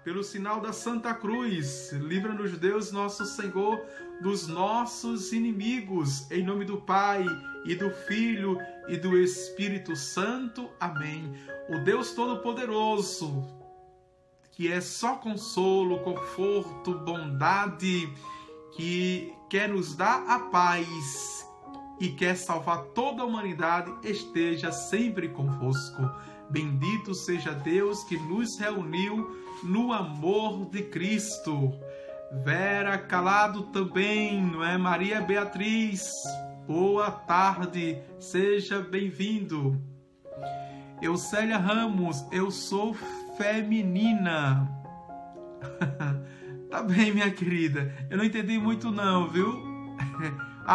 pelo sinal da Santa Cruz, livra-nos, Deus nosso Senhor, dos nossos inimigos, em nome do Pai, e do Filho, e do Espírito Santo. Amém. O Deus Todo-Poderoso, que é só consolo, conforto, bondade, que quer nos dar a paz e quer salvar toda a humanidade, esteja sempre convosco. Bendito seja Deus que nos reuniu no amor de Cristo. Vera Calado também, não é? Maria Beatriz, boa tarde, seja bem-vindo. Eucélia Ramos, eu sou feminina. Tá bem, minha querida, eu não entendi muito não, viu?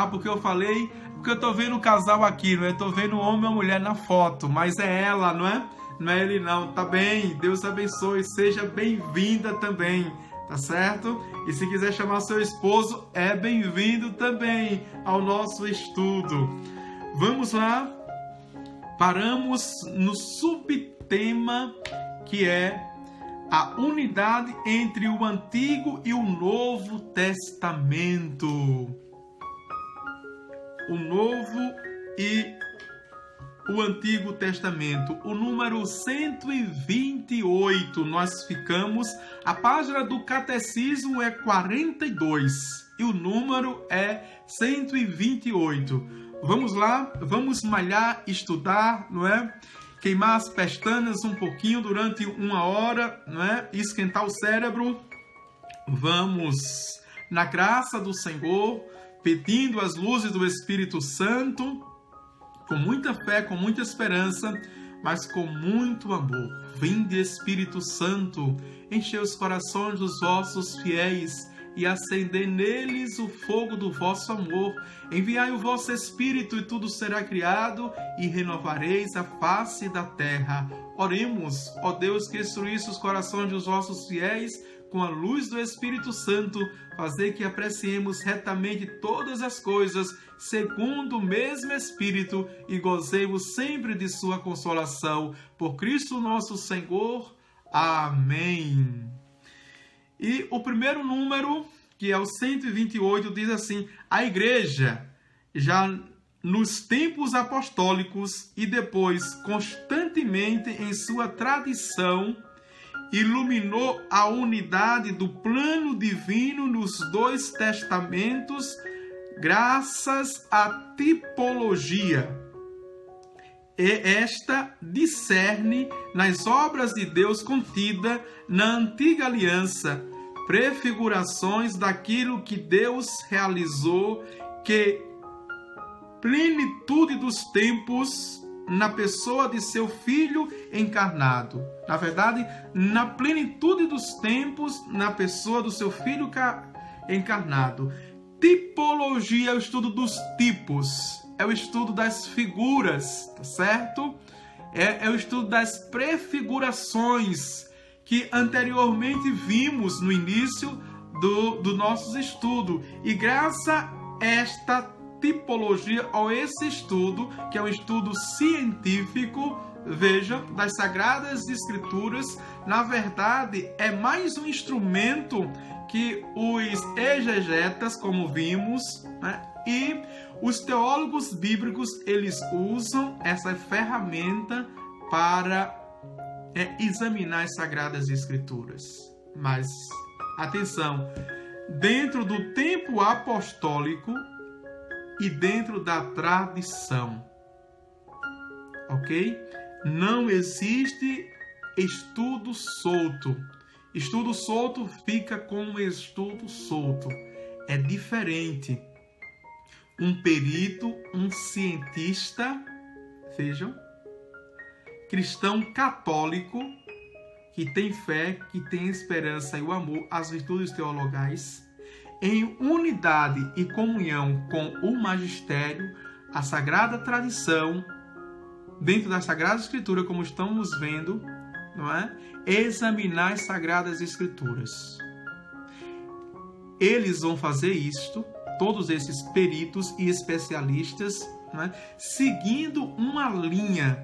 Porque eu falei... Porque eu tô vendo o casal aqui, não é? Tô vendo o homem e a mulher na foto, mas é ela, não é? Não é ele não, tá bem? Deus abençoe, seja bem-vinda também, tá certo? E se quiser chamar seu esposo, é bem-vindo também ao nosso estudo. Vamos lá, paramos no subtema que é a unidade entre o Antigo e o Novo Testamento. O Novo e o Antigo Testamento. O número 128, nós ficamos. A página do Catecismo é 42 e o número é 128. Vamos lá, vamos malhar, estudar, não é? Queimar as pestanas um pouquinho durante 1 hora, não é? Esquentar o cérebro. Vamos, na graça do Senhor, pedindo as luzes do Espírito Santo, com muita fé, com muita esperança, mas com muito amor. Vinde, Espírito Santo, enchei os corações dos vossos fiéis e acendei neles o fogo do vosso amor. Enviai o vosso Espírito e tudo será criado e renovareis a face da terra. Oremos, ó Deus, que instruísse os corações dos vossos fiéis com a luz do Espírito Santo, fazer que apreciemos retamente todas as coisas, segundo o mesmo Espírito, e gozemos sempre de sua consolação. Por Cristo nosso Senhor. Amém. E o primeiro número, que é o 128, diz assim: a Igreja, já nos tempos apostólicos e depois constantemente em sua tradição, iluminou a unidade do plano divino nos dois testamentos, graças à tipologia. E esta discerne nas obras de Deus contida na antiga aliança, prefigurações daquilo que Deus realizou, que plenitude dos tempos na pessoa de seu Filho encarnado. Na verdade, na plenitude dos tempos, na pessoa do seu Filho encarnado. Tipologia é o estudo dos tipos, é o estudo das figuras, tá certo? É o estudo das prefigurações que anteriormente vimos no início do nosso estudo. E graças a esta tipologia, ou esse estudo, que é um estudo científico, veja, das Sagradas Escrituras, na verdade, é mais um instrumento que os exegetas, como vimos, né, e os teólogos bíblicos, eles usam essa ferramenta para examinar as Sagradas Escrituras. Mas, atenção, dentro do tempo apostólico e dentro da tradição, ok? Não existe estudo solto. Estudo solto fica como estudo solto. É diferente. Um perito, um cientista, vejam, cristão católico, que tem fé, que tem esperança e o amor, as virtudes teologais, em unidade e comunhão com o magistério, a sagrada tradição, dentro da Sagrada Escritura, como estamos vendo, não é? Examinar as Sagradas Escrituras. Eles vão fazer isto, todos esses peritos e especialistas, não é? Seguindo uma linha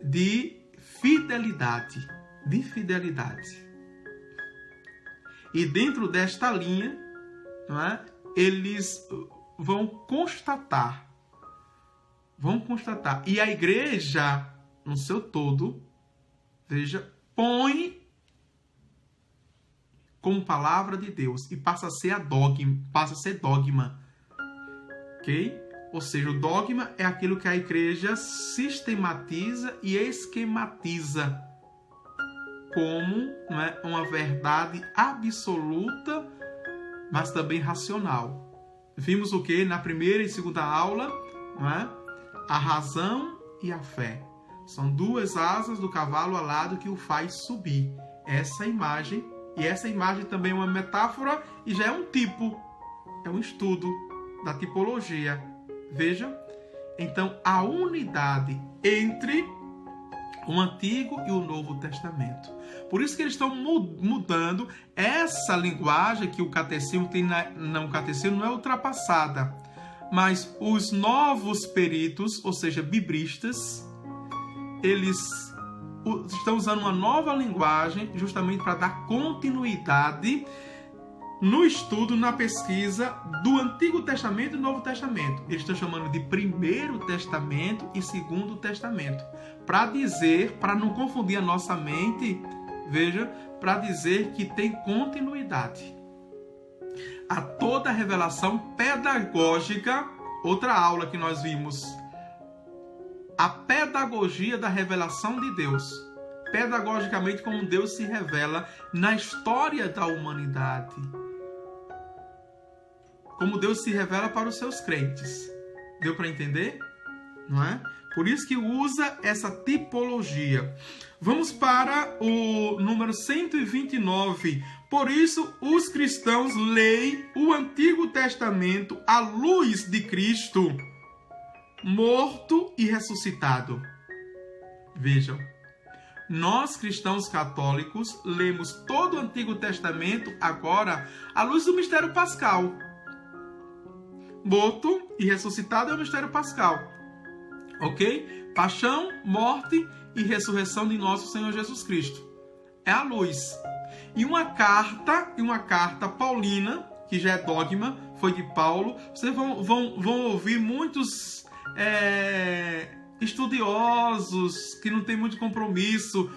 de fidelidade. E dentro desta linha, não é, eles vão constatar. E a igreja, no seu todo, veja, põe como palavra de Deus e passa a ser dogma. Ok? Ou seja, o dogma é aquilo que a igreja sistematiza e esquematiza como, não é, uma verdade absoluta, mas também racional. Vimos o que? Na primeira e segunda aula, não é? A razão e a fé. São duas asas do cavalo alado que o faz subir. Essa imagem, e essa imagem também é uma metáfora e já é um tipo, é um estudo da tipologia. Veja, então a unidade entre o Antigo e o Novo Testamento. Por isso que eles estão mudando essa linguagem que o catecismo tem no catecismo, não é ultrapassada. Mas os novos peritos, ou seja, biblistas, eles estão usando uma nova linguagem justamente para dar continuidade no estudo, na pesquisa do Antigo Testamento e do Novo Testamento. Eles estão chamando de Primeiro Testamento e Segundo Testamento. Para dizer, para não confundir a nossa mente, veja, para dizer que tem continuidade. A toda a revelação pedagógica, outra aula que nós vimos, a pedagogia da revelação de Deus. Pedagogicamente, como Deus se revela na história da humanidade. Como Deus se revela para os seus crentes. Deu para entender? Não é? Por isso que usa essa tipologia. Vamos para o número 129. Por isso, os cristãos leem o Antigo Testamento à luz de Cristo, morto e ressuscitado. Vejam, nós cristãos católicos lemos todo o Antigo Testamento agora à luz do mistério pascal. Morto e ressuscitado é o mistério pascal. Ok? Paixão, morte e ressurreição de nosso Senhor Jesus Cristo. É a luz. E uma carta paulina, que já é dogma, foi de Paulo. Vocês vão ouvir muitos estudiosos que não têm muito compromisso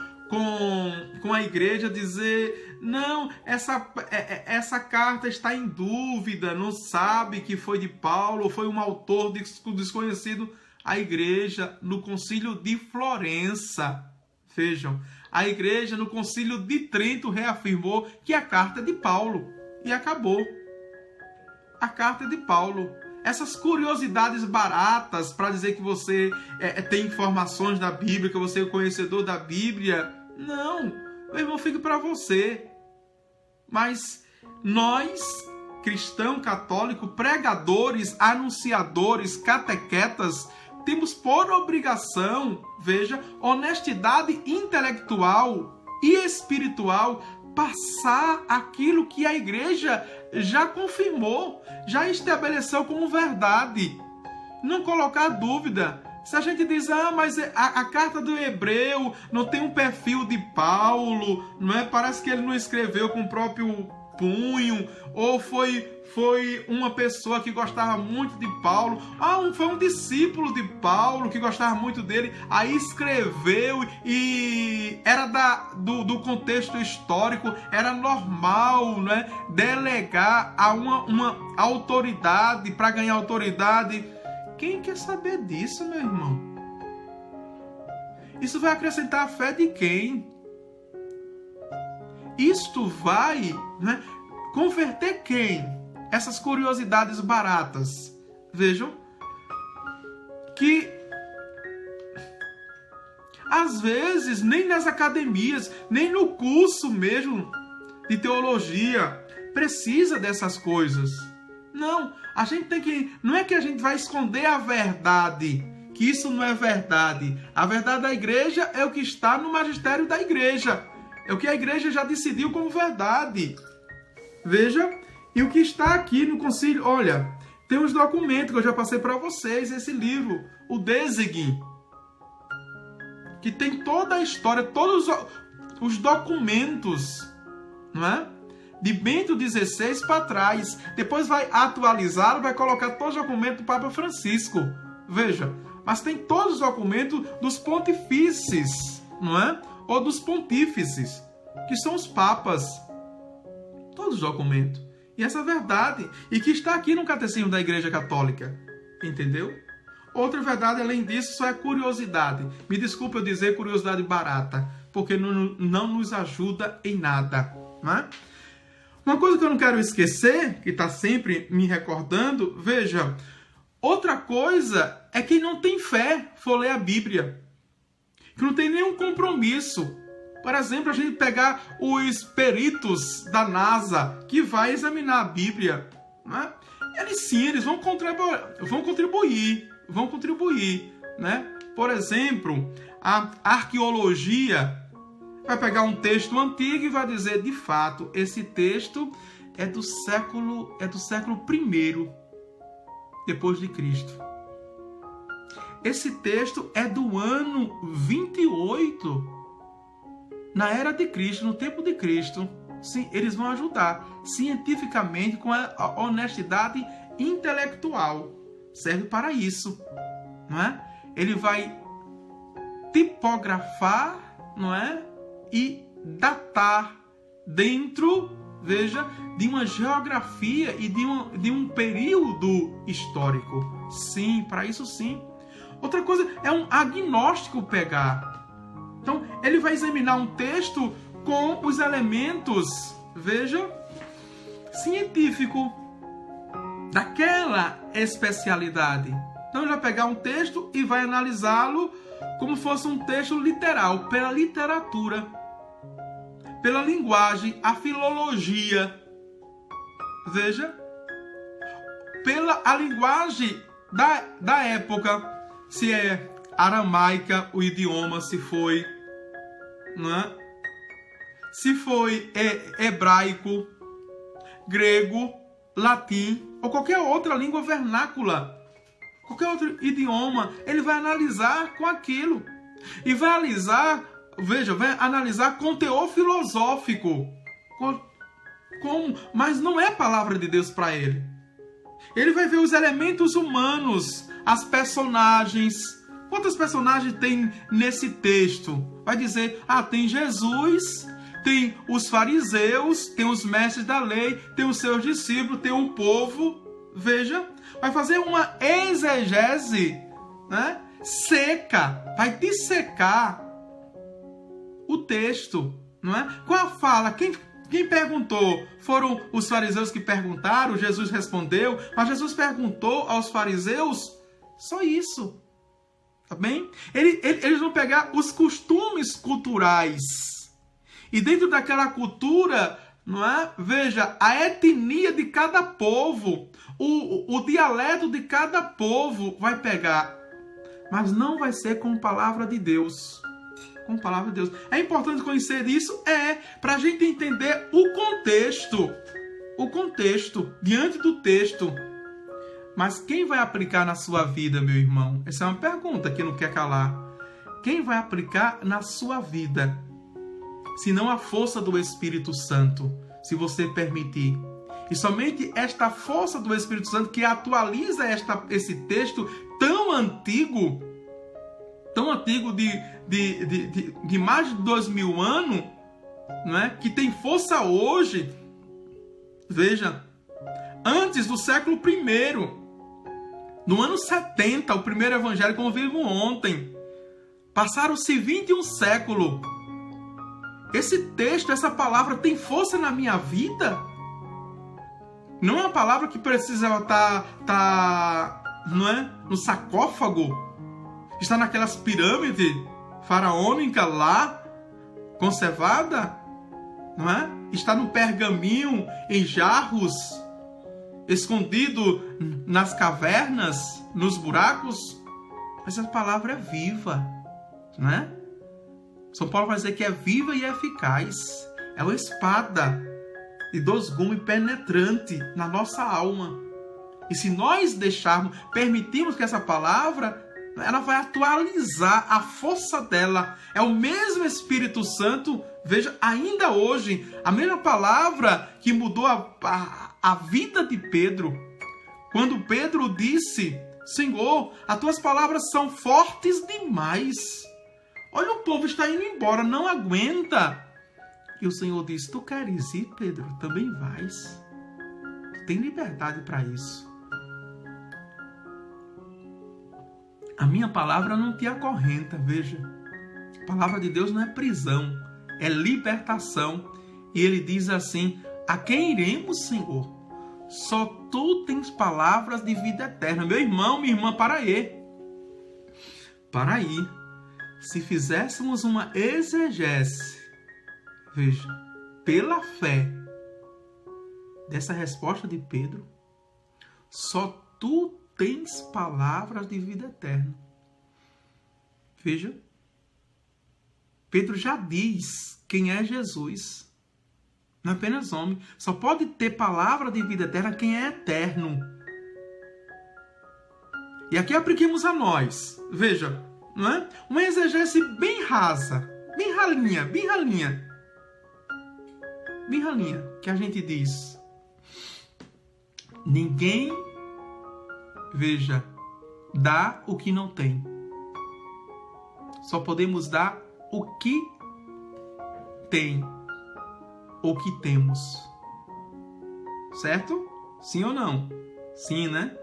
com a igreja dizer: não, essa carta está em dúvida, não sabe que foi de Paulo ou foi um autor desconhecido. A igreja no concílio de Florença, vejam, a igreja no concílio de Trento reafirmou que a carta é de Paulo e acabou. A carta é de Paulo. Essas curiosidades baratas para dizer que você tem informações da Bíblia, que você é o conhecedor da Bíblia, não, meu irmão, fica para você. Mas nós, cristão católico, pregadores, anunciadores, catequetas, temos por obrigação, veja, honestidade intelectual e espiritual, passar aquilo que a igreja já confirmou, já estabeleceu como verdade. Não colocar dúvida. Se a gente diz, mas a carta do Hebreu não tem um perfil de Paulo, não é? Parece que ele não escreveu com o próprio punho, ou foi uma pessoa que gostava muito de Paulo, foi um discípulo de Paulo que gostava muito dele, aí escreveu e era do contexto histórico, era normal, né, delegar a uma autoridade para ganhar autoridade. Quem quer saber disso, meu irmão? Isso vai acrescentar a fé de quem? Isto vai, né, converter quem? Essas curiosidades baratas. Vejam que às vezes nem nas academias, nem no curso mesmo de teologia precisa dessas coisas. Não, a gente tem que, não é que a gente vai esconder a verdade, que isso não é verdade. A verdade da igreja é o que está no magistério da igreja. É o que a igreja já decidiu como verdade. Veja, e o que está aqui no concílio, olha, tem uns documentos que eu já passei para vocês, esse livro, o Desig, que tem toda a história, todos os documentos, não é? de Bento XVI para trás. Depois vai atualizar, vai colocar todos os documentos do Papa Francisco. Veja, mas tem todos os documentos dos pontifícios, não é? Ou dos pontífices, que são os papas. Todos os documentos. E essa é a verdade. E que está aqui no Catecismo da Igreja Católica. Entendeu? Outra verdade, além disso, só é curiosidade. Me desculpe eu dizer curiosidade barata, porque não nos ajuda em nada. Não é? Uma coisa que eu não quero esquecer, que está sempre me recordando, veja, outra coisa é quem não tem fé for ler a Bíblia. Que não tem nenhum compromisso. Por exemplo, a gente pegar os peritos da NASA que vai examinar a Bíblia. Não é? Eles vão contribuir, né? Por exemplo, a arqueologia vai pegar um texto antigo e vai dizer, de fato, esse texto é do século I depois de Cristo. Esse texto é do ano 28 na era de Cristo, no tempo de Cristo. Sim, eles vão ajudar cientificamente com a honestidade intelectual. Serve para isso, não é? Ele vai tipografar, não é? E datar dentro, veja, de uma geografia e de um período histórico. Sim, para isso sim. Outra coisa é um agnóstico pegar. Então, ele vai examinar um texto com os elementos, veja, científico daquela especialidade. Então ele vai pegar um texto e vai analisá-lo como fosse um texto literal, pela literatura, pela linguagem, a filologia, veja, pela a linguagem da época, se é aramaica o idioma, se foi, não é? Se foi hebraico, grego, latim ou qualquer outra língua vernácula, qualquer outro idioma, ele vai analisar com aquilo e vai analisar, veja, vai analisar com teor filosófico, mas não é palavra de Deus para ele. Ele vai ver os elementos humanos, as personagens. Quantos personagens tem nesse texto? Vai dizer, tem Jesus, tem os fariseus, tem os mestres da lei, tem os seus discípulos, tem o povo. Veja, vai fazer uma exegese, né? Seca, vai dissecar o texto, não é? Com a fala, quem perguntou? Foram os fariseus que perguntaram, Jesus respondeu, mas Jesus perguntou aos fariseus só isso. Tá bem? Eles vão pegar os costumes culturais. E dentro daquela cultura, não é? Veja, a etnia de cada povo, o dialeto de cada povo vai pegar. Mas não vai ser com palavra de Deus. Com palavra de Deus. É importante conhecer isso? Para a gente entender o contexto. O contexto, diante do texto. Mas quem vai aplicar na sua vida, meu irmão? Essa é uma pergunta que não quer calar. Quem vai aplicar na sua vida? Se não a força do Espírito Santo, se você permitir. E somente esta força do Espírito Santo que atualiza esse texto tão antigo de mais de 2000 anos, não é? Que tem força hoje. Veja, antes do século I, no ano 70, o primeiro evangelho como vimos ontem, passaram-se 21 séculos. Esse texto, essa palavra tem força na minha vida? Não é uma palavra que precisa estar não é? No sarcófago, está naquelas pirâmides faraônicas lá, conservada, não é? Está no pergaminho, em jarros, escondido nas cavernas, nos buracos. Mas essa palavra é viva, não é? São Paulo vai dizer que é viva e eficaz. É uma espada de 2 gumes penetrante na nossa alma. E se nós permitirmos que essa palavra ela vai atualizar a força dela. É o mesmo Espírito Santo, veja, ainda hoje, a mesma palavra que mudou a vida de Pedro. Quando Pedro disse: Senhor, as tuas palavras são fortes demais. Olha, o povo está indo embora, não aguenta. E o Senhor disse: tu queres ir, Pedro? Também vais. Tu tem liberdade para isso. A minha palavra não te acorrenta, veja. A palavra de Deus não é prisão, é libertação. E ele diz assim: a quem iremos, Senhor? Só tu tens palavras de vida eterna. Meu irmão, minha irmã, para aí. Para aí. Se fizéssemos uma exegese, veja, pela fé dessa resposta de Pedro, só tu tens palavras de vida eterna. Veja, Pedro já diz quem é Jesus. Não é apenas homem. Só pode ter palavra de vida eterna quem é eterno. E aqui apliquemos a nós. Veja, não é? Uma exegese bem rasa, bem ralinha, bem ralinha. Bem ralinha, que a gente diz: ninguém, veja, dá o que não tem. Só podemos dar o que tem, ou que temos. Certo? Sim ou não? Sim, né?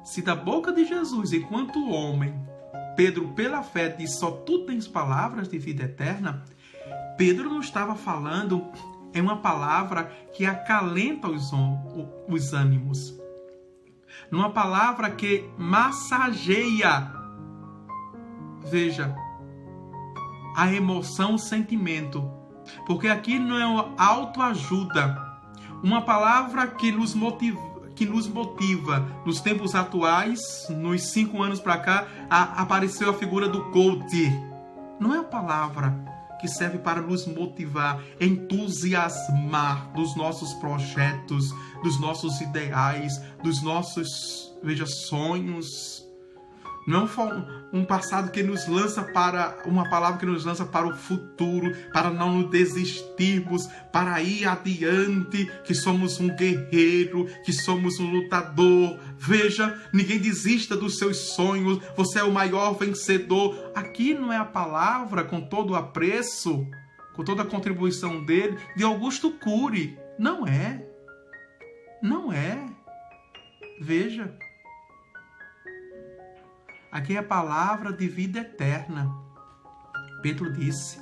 Se da boca de Jesus, enquanto homem, Pedro, pela fé, diz: só tu tens palavras de vida eterna, Pedro não estava falando em uma palavra que acalenta os ânimos. Numa palavra que massageia, veja, a emoção, o sentimento. Porque aqui não é uma autoajuda. Uma palavra que nos motiva. Nos tempos atuais, nos 5 anos para cá, apareceu a figura do coach. Não é a palavra que serve para nos motivar, entusiasmar dos nossos projetos, dos nossos ideais, dos nossos, veja, sonhos. Não um passado que nos lança para, uma palavra que nos lança para o futuro, para não nos desistirmos, para ir adiante, que somos um guerreiro, que somos um lutador. Veja, ninguém desista dos seus sonhos, você é o maior vencedor. Aqui não é a palavra, com todo o apreço, com toda a contribuição dele, de Augusto Cury. Não é. Não é. Veja. Aqui é a palavra de vida eterna. Pedro disse.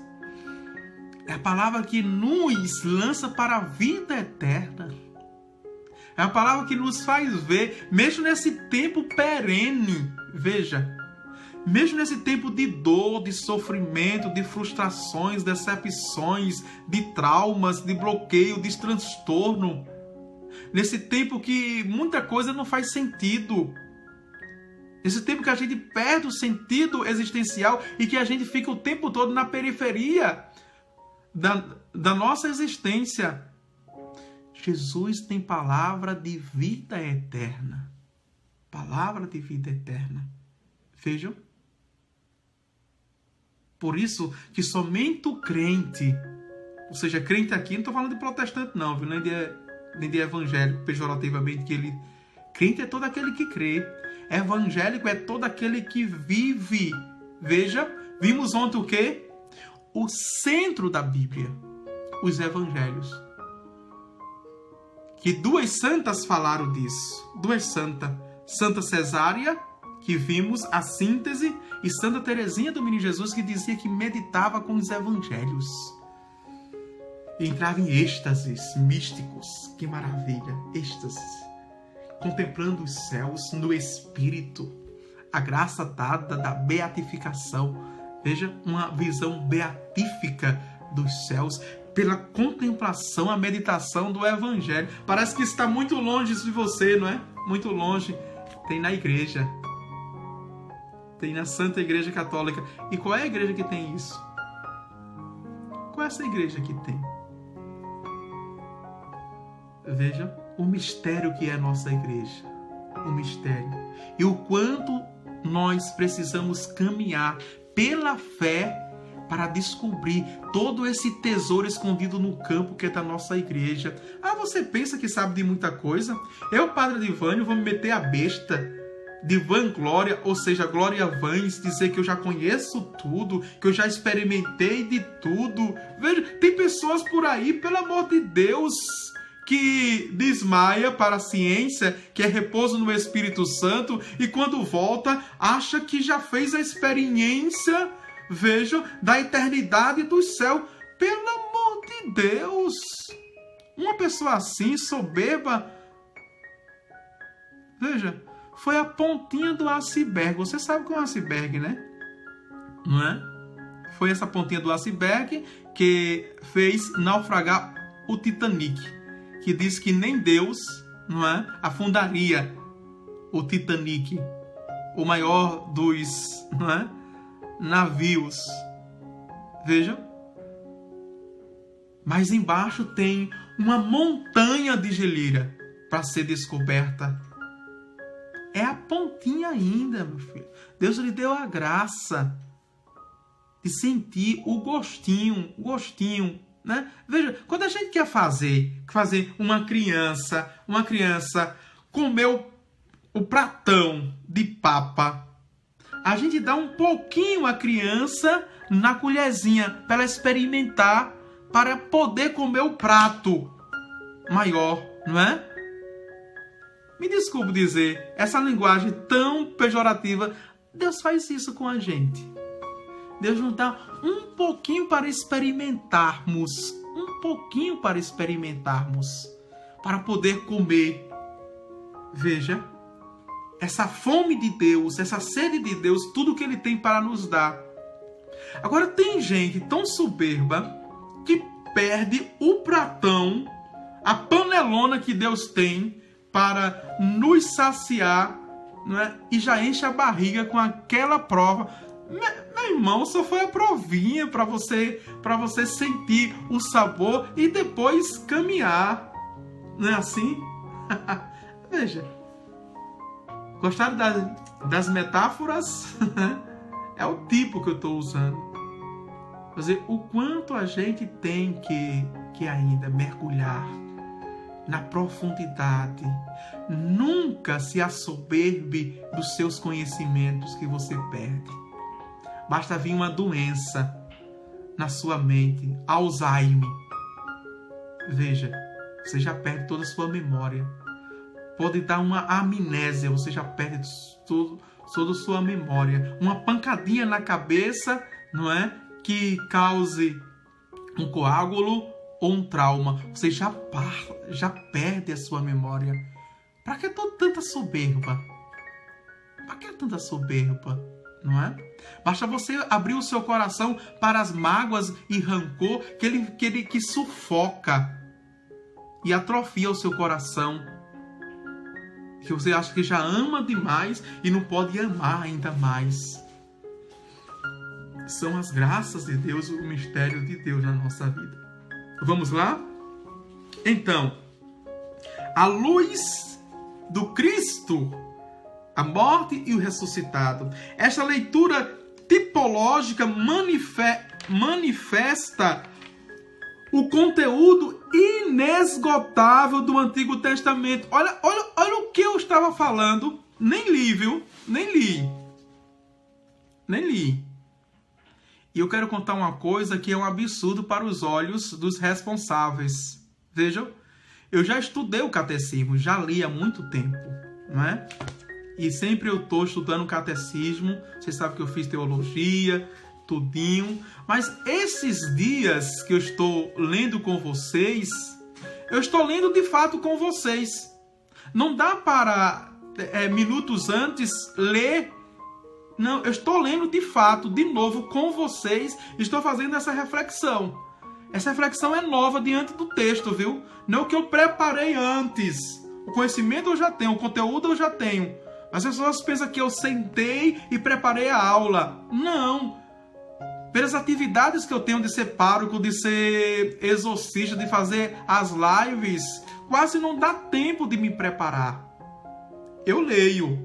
É a palavra que nos lança para a vida eterna. É a palavra que nos faz ver, mesmo nesse tempo perene, veja, mesmo nesse tempo de dor, de sofrimento, de frustrações, decepções, de traumas, de bloqueio, de transtorno, nesse tempo que muita coisa não faz sentido. Esse tempo que a gente perde o sentido existencial e que a gente fica o tempo todo na periferia da nossa existência. Jesus tem palavra de vida eterna. Palavra de vida eterna. Vejam. Por isso que somente o crente, ou seja, crente aqui, não estou falando de protestante não, viu? Nem de evangélico, pejorativamente, que ele... Crente é todo aquele que crê. Evangélico é todo aquele que vive. Veja, vimos ontem o quê? O centro da Bíblia, os evangelhos. Que 2 santas falaram disso. 2 santas. Santa Cesária, que vimos a síntese, e Santa Teresinha do Menino Jesus, que dizia que meditava com os evangelhos. E entrava em êxtases místicos. Que maravilha, êxtases. Contemplando os céus no Espírito, a graça dada da beatificação. Veja, uma visão beatífica dos céus, pela contemplação, a meditação do Evangelho. Parece que está muito longe de você, não é? Muito longe. Tem na igreja. Tem na Santa Igreja Católica. E qual é a igreja que tem isso? Qual é essa igreja que tem? Veja o mistério que é a nossa igreja. O mistério. E o quanto nós precisamos caminhar pela fé para descobrir todo esse tesouro escondido no campo que é da nossa igreja. Ah, você pensa que sabe de muita coisa? Eu, Padre Divânio, vou me meter a besta de vanglória, ou seja, glória vãs, dizer que eu já conheço tudo, que eu já experimentei de tudo. Veja, tem pessoas por aí, pelo amor de Deus, que desmaia para a ciência, que é repouso no Espírito Santo, e quando volta, acha que já fez a experiência, veja, da eternidade do céu. Pelo amor de Deus! Uma pessoa assim, soberba, veja, foi a pontinha do iceberg. Você sabe o que é um iceberg, né? Não é? Foi essa pontinha do iceberg que fez naufragar o Titanic, que diz que nem Deus, não é, afundaria o Titanic, o maior dos, não é, navios. Vejam. Mas embaixo tem uma montanha de geleira para ser descoberta. É a pontinha ainda, meu filho. Deus lhe deu a graça de sentir o gostinho, né? Veja, quando a gente quer fazer uma criança comer o pratão de papa, a gente dá um pouquinho à criança na colherzinha para ela experimentar, para poder comer o prato maior, não é? Me desculpe dizer, essa linguagem tão pejorativa, Deus faz isso com a gente. Deus nos dá um pouquinho para experimentarmos, para poder comer. Veja, essa fome de Deus, essa sede de Deus, tudo que Ele tem para nos dar. Agora, tem gente tão soberba que perde o pratão, a panelona que Deus tem para nos saciar, não é? E já enche a barriga com aquela prova. Meu irmão, só foi a provinha para você sentir o sabor e depois caminhar. Não é assim? Veja. Gostaram das metáforas? É o tipo que eu estou usando. Quer dizer, o quanto a gente tem que ainda mergulhar na profundidade. Nunca se assoberbe dos seus conhecimentos que você perde. Basta vir uma doença na sua mente, Alzheimer. Veja, você já perde toda a sua memória. Pode dar uma amnésia, você já perde toda a sua memória. Uma pancadinha na cabeça, não é? Que cause um coágulo ou um trauma. Você já perde a sua memória. Para que tanta soberba? Para que tanta soberba? Não é? Basta você abrir o seu coração para as mágoas e rancor que sufoca e atrofia o seu coração. Que você acha que já ama demais e não pode amar ainda mais. São as graças de Deus, o mistério de Deus na nossa vida. Vamos lá? Então, a luz do Cristo, a morte e o ressuscitado. Esta leitura tipológica manifesta o conteúdo inesgotável do Antigo Testamento. Olha o que eu estava falando. Nem li, viu? Nem li. E eu quero contar uma coisa que é um absurdo para os olhos dos responsáveis. Vejam, eu já estudei o catecismo, já li há muito tempo, não é? E sempre eu estou estudando o catecismo. Vocês sabem que eu fiz teologia, tudinho. Mas esses dias que eu estou lendo com vocês, eu estou lendo de fato com vocês. Não dá para, minutos antes, ler. Não, eu estou lendo de fato, de novo, com vocês. Estou fazendo essa reflexão. Essa reflexão é nova diante do texto, viu? Não é o que eu preparei antes. O conhecimento eu já tenho, o conteúdo eu já tenho. As pessoas pensam que eu sentei e preparei a aula. Não. Pelas atividades que eu tenho de ser pároco, de ser exorcista, de fazer as lives, quase não dá tempo de me preparar. Eu leio,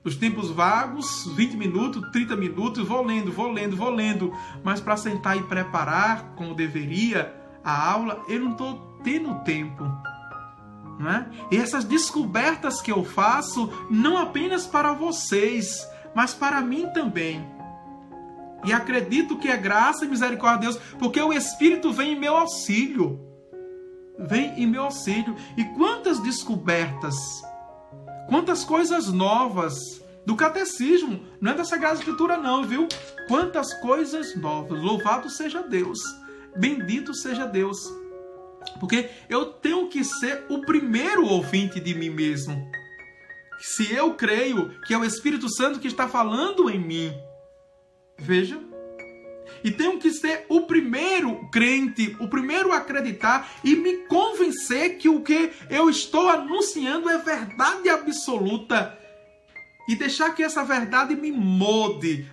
Nos tempos vagos, 20 minutos, 30 minutos, vou lendo. Mas para sentar e preparar como deveria a aula, eu não estou tendo tempo. Não é? E essas descobertas que eu faço, não apenas para vocês, mas para mim também. E acredito que é graça e misericórdia de Deus, porque o Espírito vem em meu auxílio. E quantas descobertas, quantas coisas novas do catecismo, não é da Sagrada Escritura não, viu? Quantas coisas novas. Louvado seja Deus. Bendito seja Deus. Porque eu tenho que ser o primeiro ouvinte de mim mesmo. Se eu creio que é o Espírito Santo que está falando em mim. Veja. E tenho que ser o primeiro crente, o primeiro a acreditar e me convencer que o que eu estou anunciando é verdade absoluta. E deixar que essa verdade me molde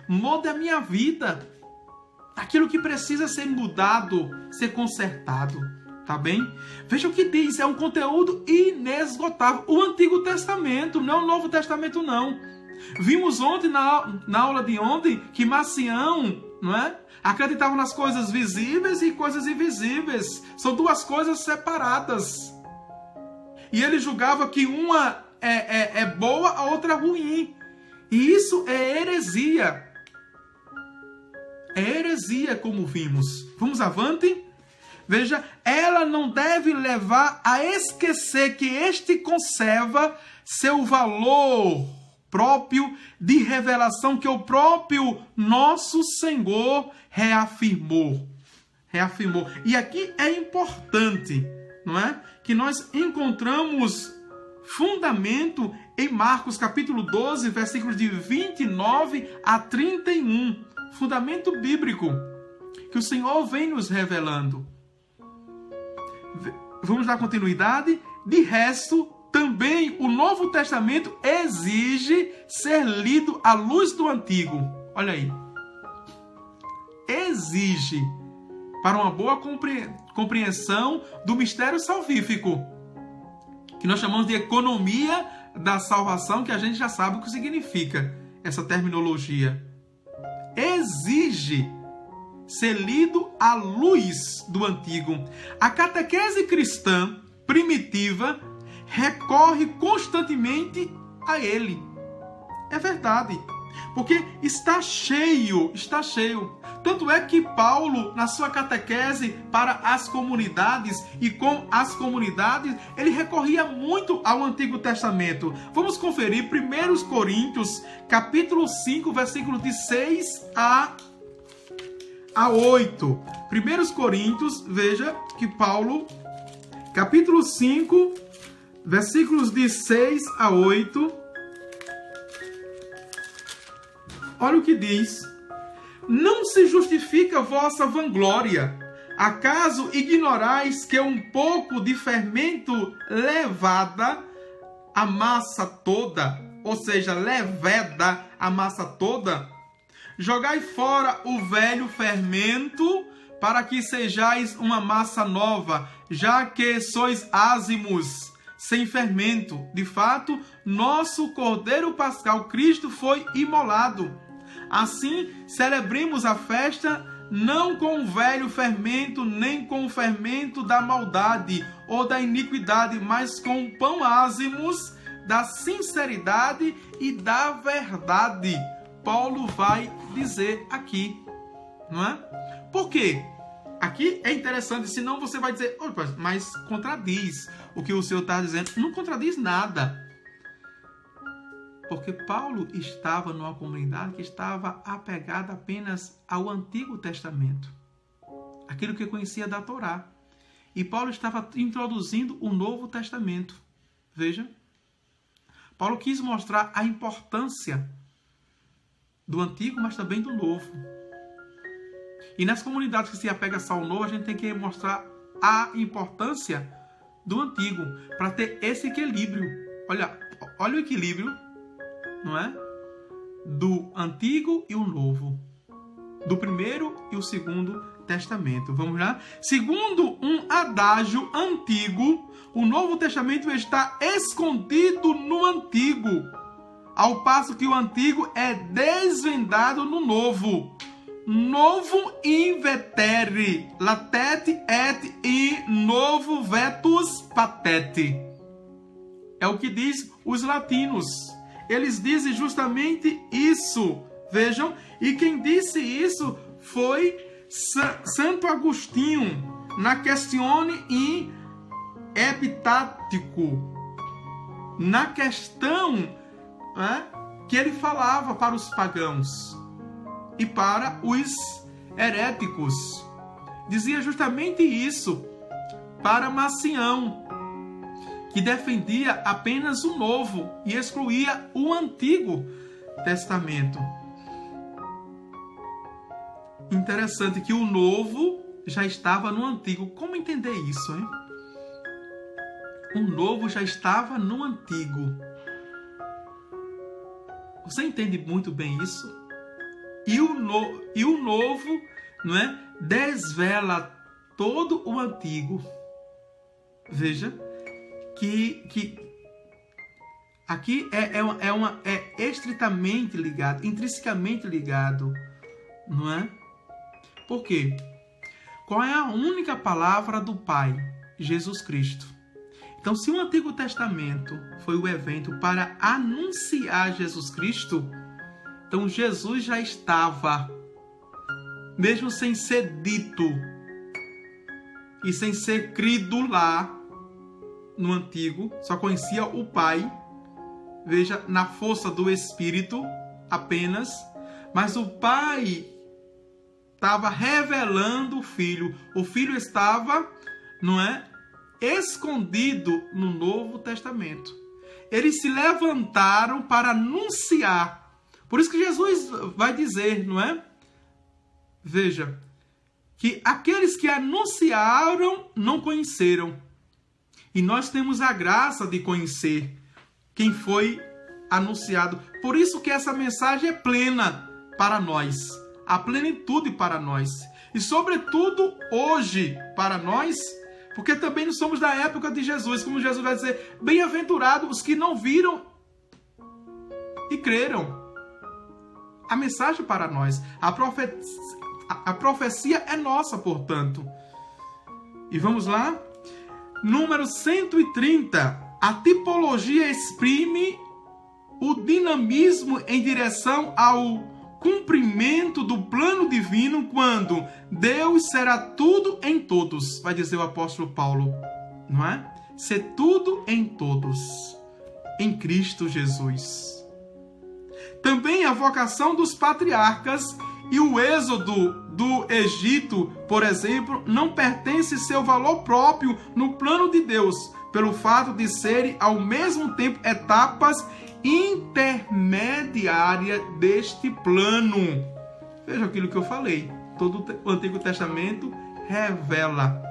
a minha vida. Aquilo que precisa ser mudado, ser consertado. Tá bem? Veja o que diz, é um conteúdo inesgotável. O Antigo Testamento, não o Novo Testamento não. Vimos ontem, na aula de ontem, que Marcião, não é? Acreditava nas coisas visíveis e coisas invisíveis. São duas coisas separadas. E ele julgava que uma é boa, a outra é ruim. E isso é heresia. É heresia, como vimos. Vamos avante? Veja, ela não deve levar a esquecer que este conserva seu valor próprio de revelação que o próprio nosso Senhor reafirmou. E aqui é importante, não é? Que nós encontramos fundamento em Marcos capítulo 12, versículos de 29 a 31. Fundamento bíblico que o Senhor vem nos revelando. Vamos dar continuidade. De resto, também o Novo Testamento exige ser lido à luz do Antigo. Olha aí. Exige para uma boa compreensão do mistério salvífico, que nós chamamos de economia da salvação, que a gente já sabe o que significa essa terminologia. Exige ser lido à luz do Antigo. A catequese cristã primitiva recorre constantemente a ele. É verdade. Porque está cheio. Tanto é que Paulo, na sua catequese para as comunidades e com as comunidades, ele recorria muito ao Antigo Testamento. Vamos conferir 1 Coríntios, capítulo 5, versículos de 6 a 8. 1 Coríntios, veja que Paulo, capítulo 5, versículos de 6 a 8. Olha o que diz. Não se justifica vossa vanglória. Acaso ignorais que um pouco de fermento levada a massa toda, ou seja, leveda a massa toda? Jogai fora o velho fermento, para que sejais uma massa nova, já que sois ázimos, sem fermento. De fato, nosso Cordeiro Pascal, Cristo, foi imolado. Assim, celebremos a festa não com o velho fermento, nem com o fermento da maldade ou da iniquidade, mas com o pão ázimos da sinceridade e da verdade. Paulo vai dizer aqui, não é? Por quê? Aqui é interessante, senão você vai dizer, opa, mas contradiz o que o Senhor está dizendo. Não contradiz nada. Porque Paulo estava numa comunidade que estava apegada apenas ao Antigo Testamento. Aquilo que conhecia da Torá. E Paulo estava introduzindo o Novo Testamento. Veja. Paulo quis mostrar a importância do Antigo, mas também do Novo. E nas comunidades que se apegam só ao Novo, a gente tem que mostrar a importância do Antigo, para ter esse equilíbrio. Olha o equilíbrio, não é? Do Antigo e o Novo. Do Primeiro e o Segundo Testamento. Vamos lá? Segundo um adágio antigo, o Novo Testamento está escondido no Antigo. ao passo que o antigo é desvendado no novo. Novo invetere, latete et e novo vetus patete. É o que diz os latinos. Eles dizem justamente isso. Vejam, e quem disse isso foi Santo Agostinho, na Questione in Epitatico, na questão que ele falava para os pagãos e para os heréticos. Dizia justamente isso para Marcião, que defendia apenas o Novo e excluía o Antigo Testamento. Interessante que o Novo já estava no Antigo. Como entender isso, hein? O Novo já estava no Antigo. Você entende muito bem isso? E o Novo, não é? Desvela todo o Antigo. Veja que aqui é estritamente ligado, intrinsecamente ligado, não é? Por quê? Qual é a única palavra do Pai? Jesus Cristo. Então, se o Antigo Testamento foi o evento para anunciar Jesus Cristo, então Jesus já estava, mesmo sem ser dito e sem ser crido lá no Antigo, só conhecia o Pai, veja, na força do Espírito apenas, mas o Pai estava revelando o Filho. O Filho estava, não é, escondido no Novo Testamento. Eles se levantaram para anunciar. Por isso que Jesus vai dizer, não é? Veja, que aqueles que anunciaram não conheceram. E nós temos a graça de conhecer quem foi anunciado. Por isso que essa mensagem é plena para nós. A plenitude para nós. E sobretudo hoje para nós, porque também não somos da época de Jesus. Como Jesus vai dizer, bem-aventurados os que não viram e creram. A mensagem para nós. A profecia é nossa, portanto. E vamos lá? Número 130. A tipologia exprime o dinamismo em direção ao cumprimento do plano divino quando Deus será tudo em todos, vai dizer o apóstolo Paulo, não é? Ser tudo em todos, em Cristo Jesus. Também a vocação dos patriarcas e o êxodo do Egito, por exemplo, não pertence seu valor próprio no plano de Deus, pelo fato de serem ao mesmo tempo etapas intermediária deste plano. Veja aquilo que eu falei. Todo o Antigo Testamento revela.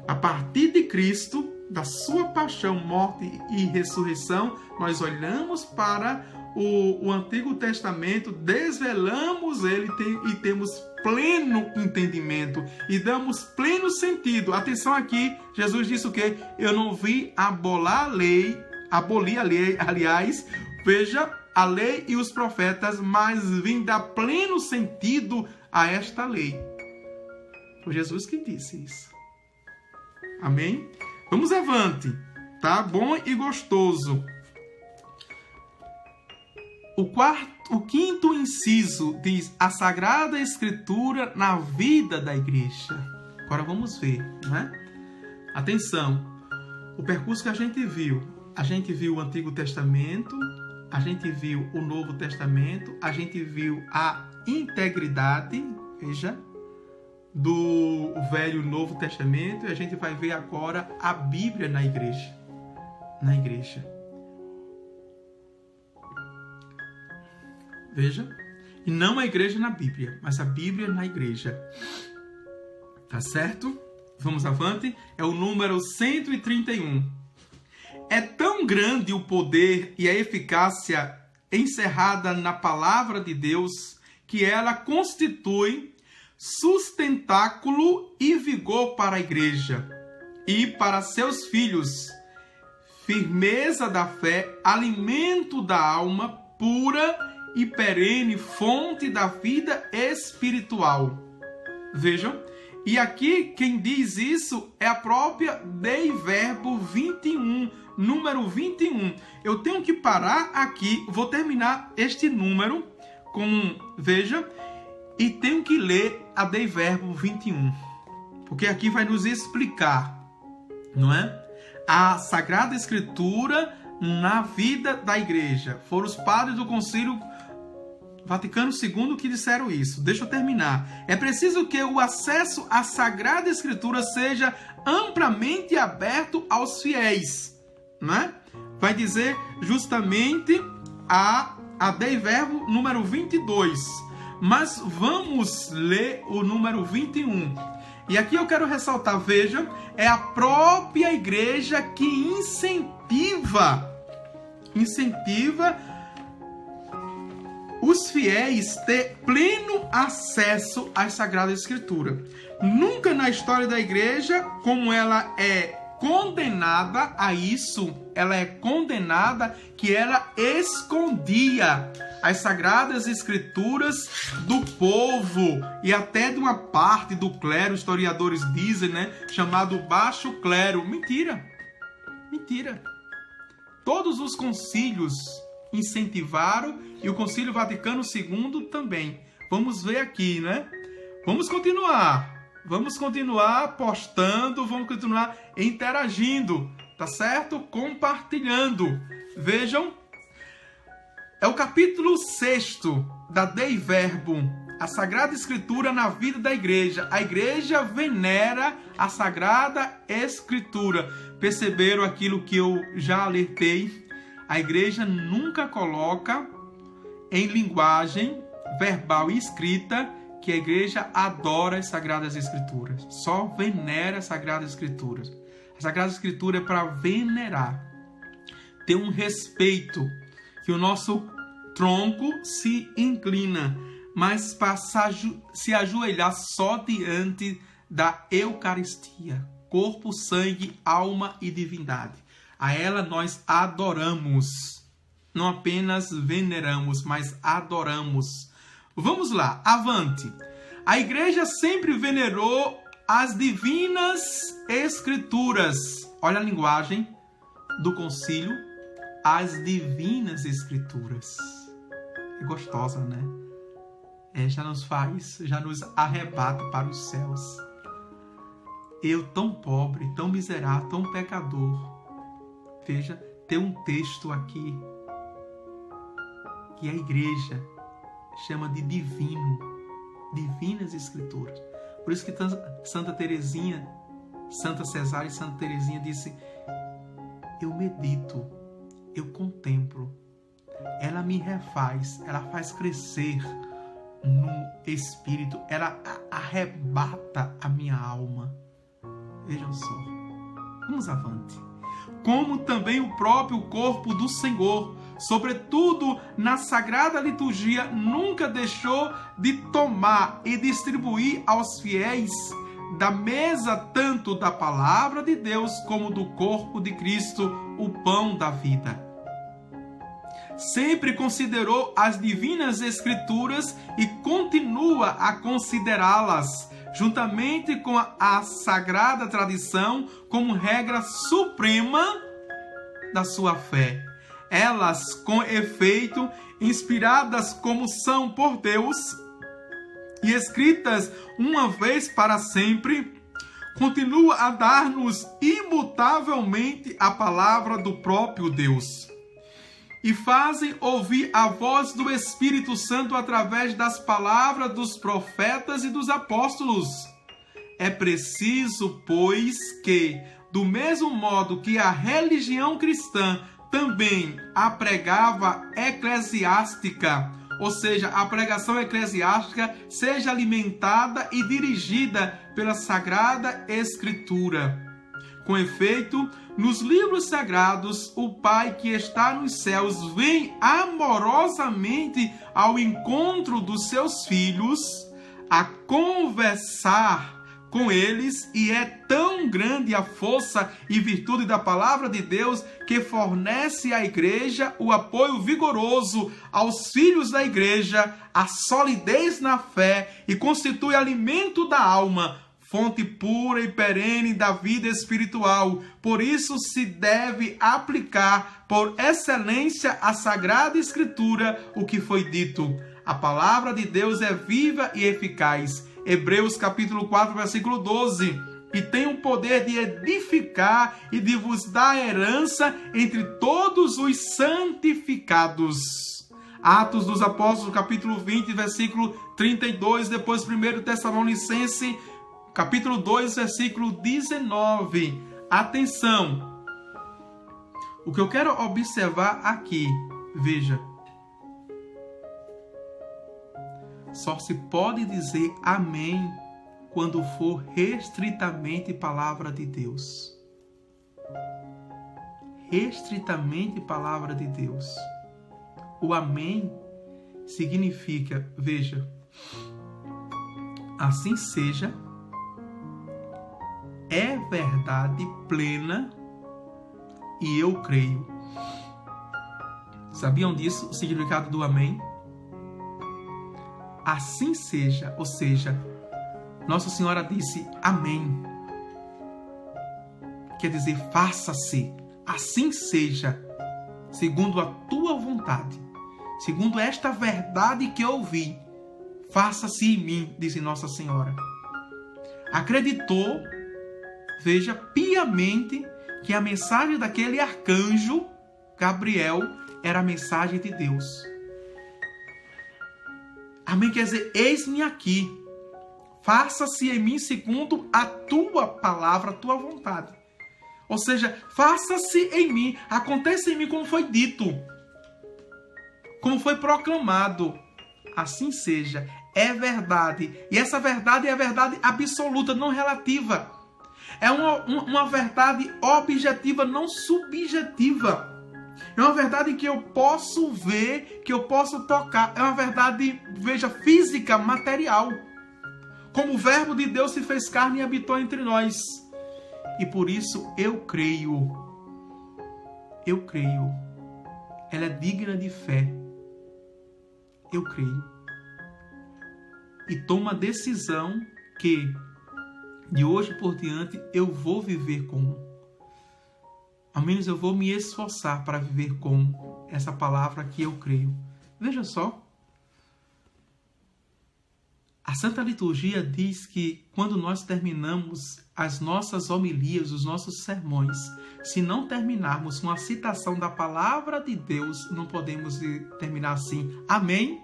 A partir de Cristo, da sua paixão, morte e ressurreição, nós olhamos para o Antigo Testamento, desvelamos ele e temos pleno entendimento e damos pleno sentido. Atenção aqui, Jesus disse o quê? Eu não vim abolir a lei, aliás, veja, a lei e os profetas, mas vim dar pleno sentido a esta lei. Foi Jesus que disse isso. Amém? Vamos avante, tá? Bom e gostoso. O quinto inciso diz a Sagrada Escritura na vida da igreja. Agora vamos ver, né? Atenção, o percurso que a gente viu o Antigo Testamento, a gente viu o Novo Testamento, a gente viu a integridade, veja, do Velho e Novo Testamento, e a gente vai ver agora a Bíblia na igreja. Veja, e não a igreja na Bíblia, mas a Bíblia na igreja. Tá certo? Vamos avante. É o número 131. É tão grande o poder e a eficácia encerrada na palavra de Deus que ela constitui sustentáculo e vigor para a igreja e para seus filhos, firmeza da fé, alimento da alma, pura e perene, fonte da vida espiritual. Vejam, e aqui quem diz isso é a própria Dei Verbo 21, número 21. Eu tenho que parar aqui, vou terminar este número veja, e tenho que ler a Dei Verbo 21, porque aqui vai nos explicar, não é? A Sagrada Escritura na vida da igreja. Foram os padres do Concílio Vaticano II que disseram isso. Deixa eu terminar. É preciso que o acesso à Sagrada Escritura seja amplamente aberto aos fiéis, né? Vai dizer justamente a Dei Verbo número 22. Mas vamos ler o número 21. E aqui eu quero ressaltar, veja, é a própria igreja que incentiva os fiéis ter pleno acesso à Sagrada Escritura. Nunca na história da igreja, como ela é condenada a isso, ela é condenada que ela escondia as Sagradas Escrituras do povo e até de uma parte do clero, historiadores dizem, né, chamado baixo clero. Mentira! Mentira! Todos os concílios incentivaram e o Concílio Vaticano II também. Vamos ver aqui, né? Vamos continuar postando, vamos continuar interagindo, tá certo? Compartilhando. Vejam, é o capítulo 6 da Dei Verbo, a Sagrada Escritura na vida da igreja. A igreja venera a Sagrada Escritura. Perceberam aquilo que eu já alertei? A igreja nunca coloca em linguagem verbal e escrita que a igreja adora as Sagradas Escrituras. Só venera as Sagradas Escrituras. A Sagrada Escritura é para venerar. Ter um respeito. Que o nosso tronco se inclina. Mas para se ajoelhar só diante da Eucaristia. Corpo, sangue, alma e divindade. A ela nós adoramos. Não apenas veneramos, mas adoramos. Vamos lá, avante. A igreja sempre venerou as divinas escrituras. Olha a linguagem do concílio. As divinas escrituras. É gostosa, né? Já nos arrebata para os céus. Eu tão pobre, tão miserável, tão pecador. Veja, tem um texto aqui que a igreja chama de divino, divinas escrituras. Por isso que Santa Teresinha, Santa Cesária e Santa Teresinha disse: eu medito, eu contemplo, ela me refaz, ela faz crescer no espírito, ela arrebata a minha alma. Vejam só, vamos avante. Como também o próprio corpo do Senhor, sobretudo na Sagrada Liturgia, nunca deixou de tomar e distribuir aos fiéis da mesa tanto da palavra de Deus como do corpo de Cristo, o pão da vida. Sempre considerou as divinas escrituras e continua a considerá-las, juntamente com a sagrada tradição, como regra suprema da sua fé. Elas, com efeito, inspiradas como são por Deus e escritas uma vez para sempre, continua a dar-nos imutavelmente a palavra do próprio Deus. E fazem ouvir a voz do Espírito Santo através das palavras dos profetas e dos apóstolos. É preciso, pois, que, do mesmo modo que a religião cristã também a pregava eclesiástica, ou seja, a pregação eclesiástica seja alimentada e dirigida pela Sagrada Escritura. Com efeito, nos livros sagrados, o Pai que está nos céus vem amorosamente ao encontro dos seus filhos a conversar com eles, e é tão grande a força e virtude da palavra de Deus que fornece à igreja o apoio vigoroso aos filhos da igreja, a solidez na fé e constitui alimento da alma, fonte pura e perene da vida espiritual. Por isso se deve aplicar por excelência à Sagrada Escritura o que foi dito. A palavra de Deus é viva e eficaz. Hebreus capítulo 4, versículo 12. E tem o poder de edificar e de vos dar herança entre todos os santificados. Atos dos Apóstolos, capítulo 20, versículo 32. Depois 1 Tessalonicenses, capítulo 2, versículo 19. Atenção! O que eu quero observar aqui, veja. Só se pode dizer amém quando for restritamente palavra de Deus. Restritamente palavra de Deus. O amém significa, veja, assim seja, é verdade plena e eu creio. Sabiam disso, o significado do amém? Assim seja, ou seja, Nossa Senhora disse amém. Quer dizer, faça-se, assim seja, segundo a tua vontade, segundo esta verdade que eu ouvi, faça-se em mim, disse Nossa Senhora. Acreditou, veja, piamente que a mensagem daquele arcanjo, Gabriel, era a mensagem de Deus. Amém, quer dizer, eis-me aqui, faça-se em mim segundo a tua palavra, a tua vontade. Ou seja, faça-se em mim, aconteça em mim como foi dito, como foi proclamado. Assim seja, é verdade. E essa verdade é a verdade absoluta, não relativa. É uma verdade objetiva, não subjetiva. É uma verdade que eu posso ver, que eu posso tocar. É uma verdade, veja, física, material. Como o verbo de Deus se fez carne e habitou entre nós. E por isso eu creio. Eu creio. Ela é digna de fé. Eu creio. E tomo a decisão que, de hoje por diante, eu vou viver como. Ao menos eu vou me esforçar para viver com essa palavra que eu creio. Veja só. A Santa Liturgia diz que quando nós terminamos as nossas homilias, os nossos sermões, se não terminarmos com a citação da palavra de Deus, não podemos terminar assim. Amém?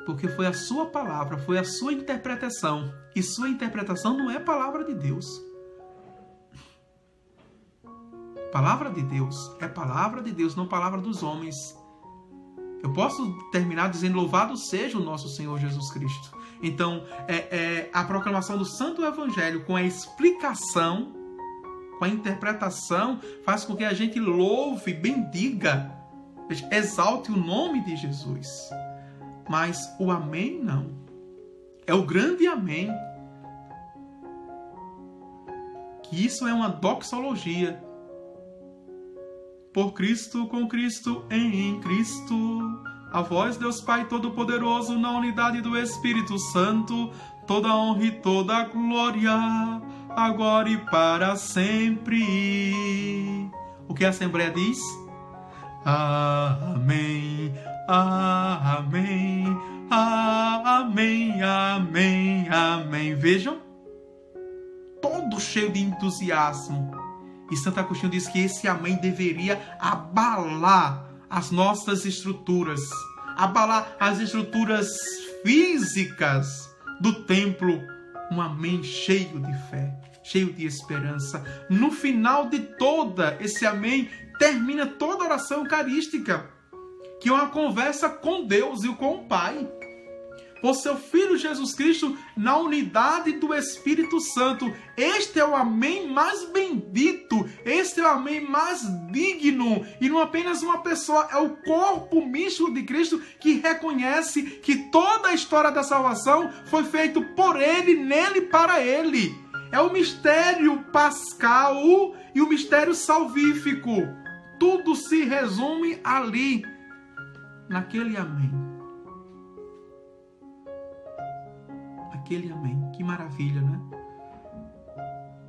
Porque foi a sua palavra, foi a sua interpretação. E sua interpretação não é palavra de Deus. Palavra de Deus é palavra de Deus, não palavra dos homens. Eu posso terminar dizendo louvado seja o nosso Senhor Jesus Cristo. Então, a proclamação do Santo Evangelho com a explicação, com a interpretação, faz com que a gente louve, bendiga, exalte o nome de Jesus. Mas o amém não. É o grande amém. Que isso é uma doxologia. Por Cristo, com Cristo, em Cristo, a vós, Deus Pai Todo-Poderoso, na unidade do Espírito Santo, toda honra e toda glória, agora e para sempre. O que a Assembleia diz? Amém, amém, amém, amém, amém. Vejam, todo cheio de entusiasmo. E Santo Agostinho diz que esse amém deveria abalar as nossas estruturas, abalar as estruturas físicas do templo. Um amém cheio de fé, cheio de esperança. No final de toda esse amém, termina toda a oração eucarística, que é uma conversa com Deus e com o Pai. por seu Filho Jesus Cristo, na unidade do Espírito Santo. Este é o amém mais bendito, este é o amém mais digno, e não apenas uma pessoa, é o corpo místico de Cristo que reconhece que toda a história da salvação foi feita por Ele, nele, para Ele. É o mistério pascal e o mistério salvífico. Tudo se resume ali, naquele amém. Aquele amém. Que maravilha, né?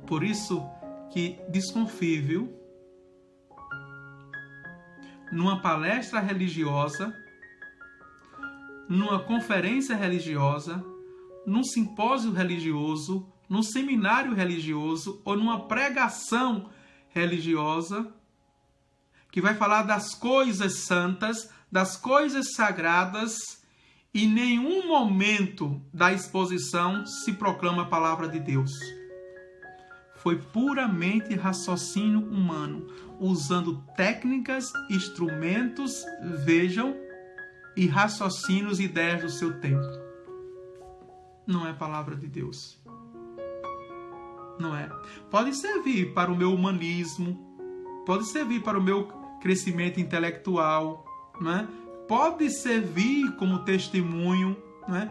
Por isso que desconfie, viu? Numa palestra religiosa, numa conferência religiosa, num simpósio religioso, num seminário religioso ou numa pregação religiosa que vai falar das coisas santas, das coisas sagradas, e em nenhum momento da exposição se proclama a palavra de Deus. Foi puramente raciocínio humano, usando técnicas, instrumentos, vejam, e raciocínios e ideias do seu tempo. Não é palavra de Deus. Não é. Pode servir para o meu humanismo, pode servir para o meu crescimento intelectual, não é? Pode servir como testemunho, não é?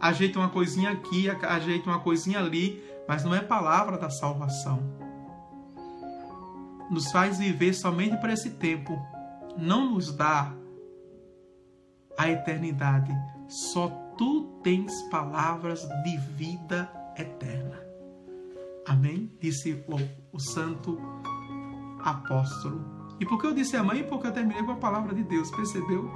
Ajeita uma coisinha aqui, ajeita uma coisinha ali, mas não é palavra da salvação. Nos faz viver somente para esse tempo. Não nos dá a eternidade. Só tu tens palavras de vida eterna. Amém? Disse o santo apóstolo. E por que eu disse amém? Porque eu terminei com a palavra de Deus, percebeu?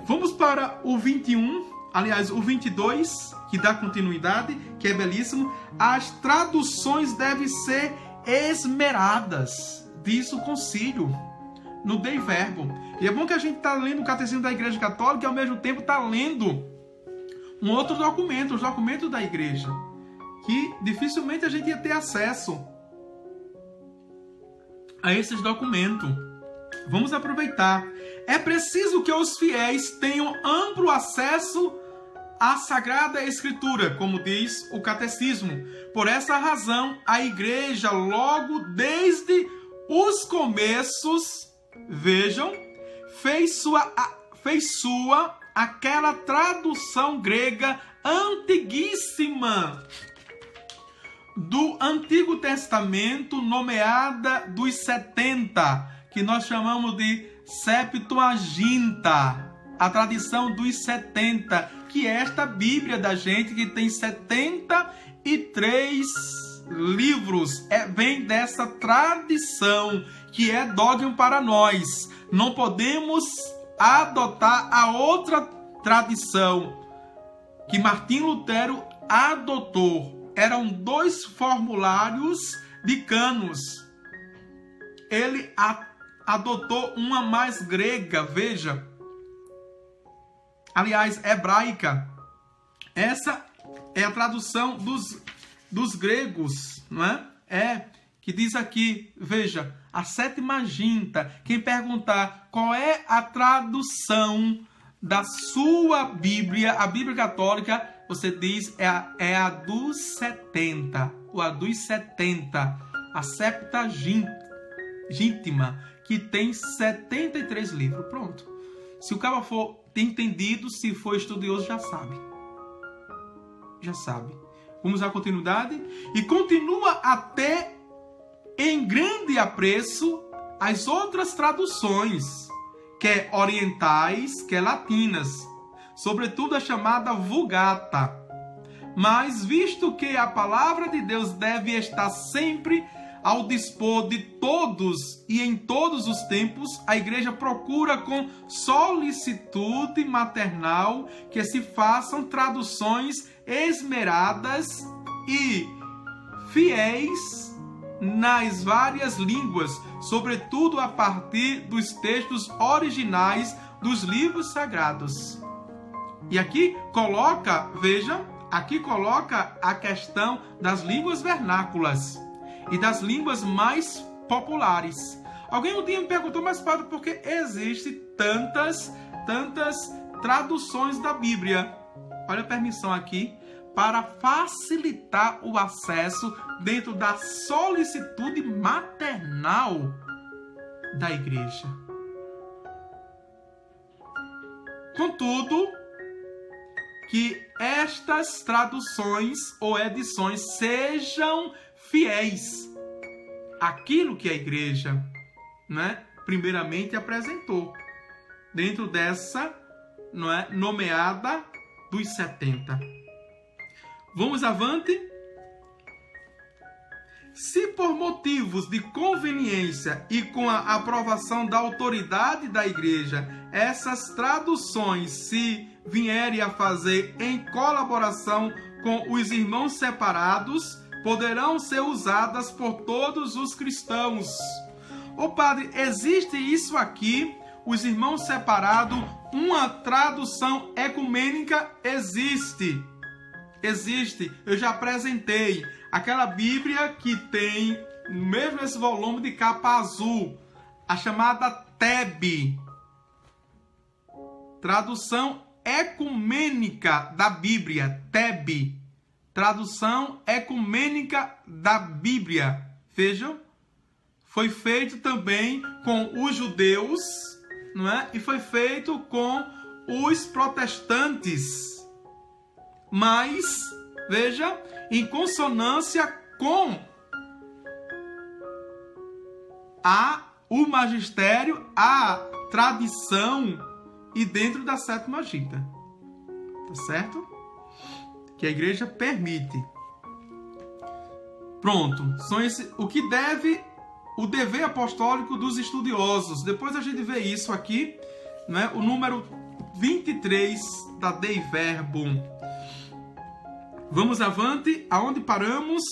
Vamos para o 21, aliás, o 22, que dá continuidade, que é belíssimo. As traduções devem ser esmeradas, diz o concílio, no Dei Verbum. E é bom que a gente está lendo o Catecismo da Igreja Católica e ao mesmo tempo está lendo um outro documento, os documentos da Igreja, que dificilmente a gente ia ter acesso a esses documentos. Vamos aproveitar. É preciso que os fiéis tenham amplo acesso à Sagrada Escritura, como diz o Catecismo. Por essa razão, a Igreja, logo desde os começos, vejam, fez sua aquela tradução grega antiguíssima do Antigo Testamento, nomeada dos 70, que nós chamamos de Septuaginta, a tradição dos 70, que é esta Bíblia da gente, que tem 73 livros. Vem dessa tradição, que é dogma para nós. Não podemos adotar a outra tradição que Martim Lutero adotou. Eram 2 formulários de cânos. Ele adotou uma mais grega, veja. Aliás, hebraica. Essa é a tradução dos gregos, não é? Que diz aqui, veja, a Septuaginta. Quem perguntar qual é a tradução da sua Bíblia, a Bíblia Católica, você diz é a dos 70, ou a dos 70, a Septuaginta, que tem 73 livros. Pronto. Se o cara for ter entendido, se for estudioso, já sabe. Já sabe. Vamos à continuidade. E continua até em grande apreço as outras traduções, quer orientais, quer latinas, sobretudo a chamada Vulgata. Mas visto que a palavra de Deus deve estar sempre ao dispor de todos e em todos os tempos, a Igreja procura com solicitude maternal que se façam traduções esmeradas e fiéis nas várias línguas, sobretudo a partir dos textos originais dos livros sagrados. E aqui coloca, veja, aqui coloca a questão das línguas vernáculas e das línguas mais populares. Alguém um dia me perguntou, mas padre, por que existem tantas traduções da Bíblia? olha a permissão aqui, para facilitar o acesso dentro da solicitude maternal da igreja. Contudo, que estas traduções ou edições sejam fiéis àquilo que a igreja, primeiramente apresentou dentro dessa, nomeada dos 70. Vamos avante? Se por motivos de conveniência e com a aprovação da autoridade da igreja, essas traduções se vierem a fazer em colaboração com os irmãos separados, poderão ser usadas por todos os cristãos. Ô padre, existe isso aqui, os irmãos separados, uma tradução ecumênica? Existe. Eu já apresentei aquela Bíblia que tem, mesmo esse volume de capa azul, a chamada TEB, tradução ecumênica da Bíblia, TEB, tradução ecumênica da Bíblia. Vejam, foi feito também com os judeus, e foi feito com os protestantes. Mas, veja, em consonância com o magistério, a tradição e dentro da sétima Agita. Tá certo? Que a igreja permite. Pronto. São o dever apostólico dos estudiosos. Depois a gente vê isso aqui, o número 23 da Dei Verbum. Vamos avante, aonde paramos?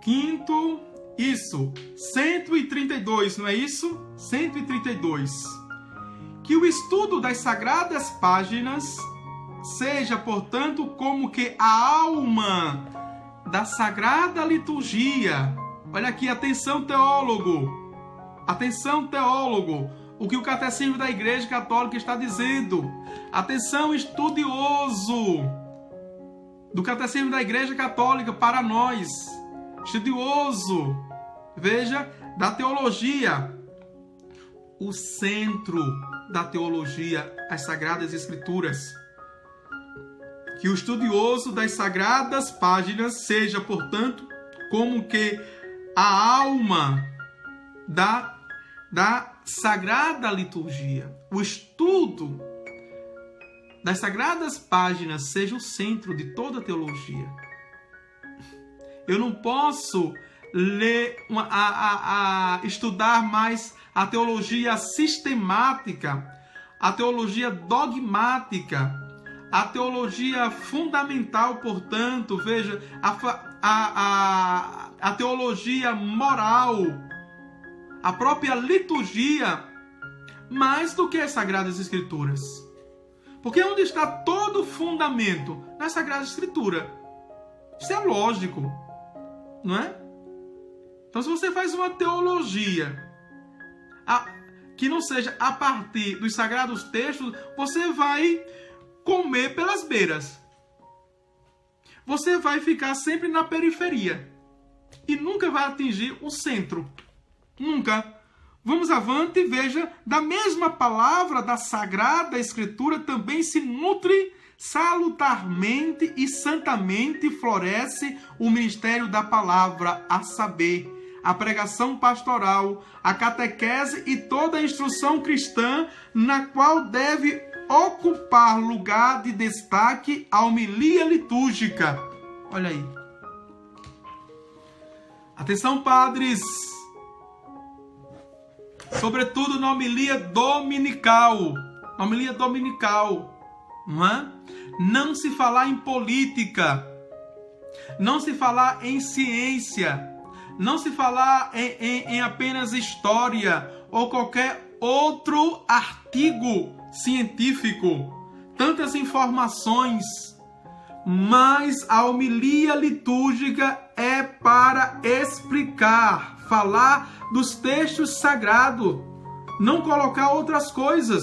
Quinto, isso, 132, não é isso? 132. Que o estudo das sagradas páginas seja, portanto, como que a alma da sagrada liturgia. Olha aqui, atenção teólogo. Atenção teólogo. O que o Catecismo da Igreja Católica está dizendo. Atenção, estudioso do Catecismo da Igreja Católica para nós. Estudioso, veja, da teologia. O centro da teologia, as Sagradas Escrituras. Que o estudioso das Sagradas Páginas seja, portanto, como que a alma da Sagrada Liturgia. O estudo das Sagradas Páginas seja o centro de toda a teologia. Eu não posso estudar mais a teologia sistemática, a teologia dogmática, a teologia fundamental, portanto, veja, a teologia moral, a própria liturgia, mais do que as Sagradas Escrituras. Porque onde está todo o fundamento? Na Sagrada Escritura. Isso é lógico, não é? Então, se você faz uma teologia que não seja a partir dos sagrados textos, você vai comer pelas beiras. Você vai ficar sempre na periferia e nunca vai atingir o centro. Nunca. Vamos avante, veja, da mesma palavra da Sagrada Escritura também se nutre salutarmente e santamente floresce o ministério da palavra, a saber, a pregação pastoral, a catequese e toda a instrução cristã, na qual deve ocupar lugar de destaque a homilia litúrgica. Olha aí. Atenção, padres! Sobretudo na homilia dominical. Na homilia dominical. Não é? Não se falar em política. Não se falar em ciência. Não se falar em apenas história ou qualquer outro artigo científico. Tantas informações. Mas a homilia litúrgica é para explicar, falar dos textos sagrados, Não colocar outras coisas.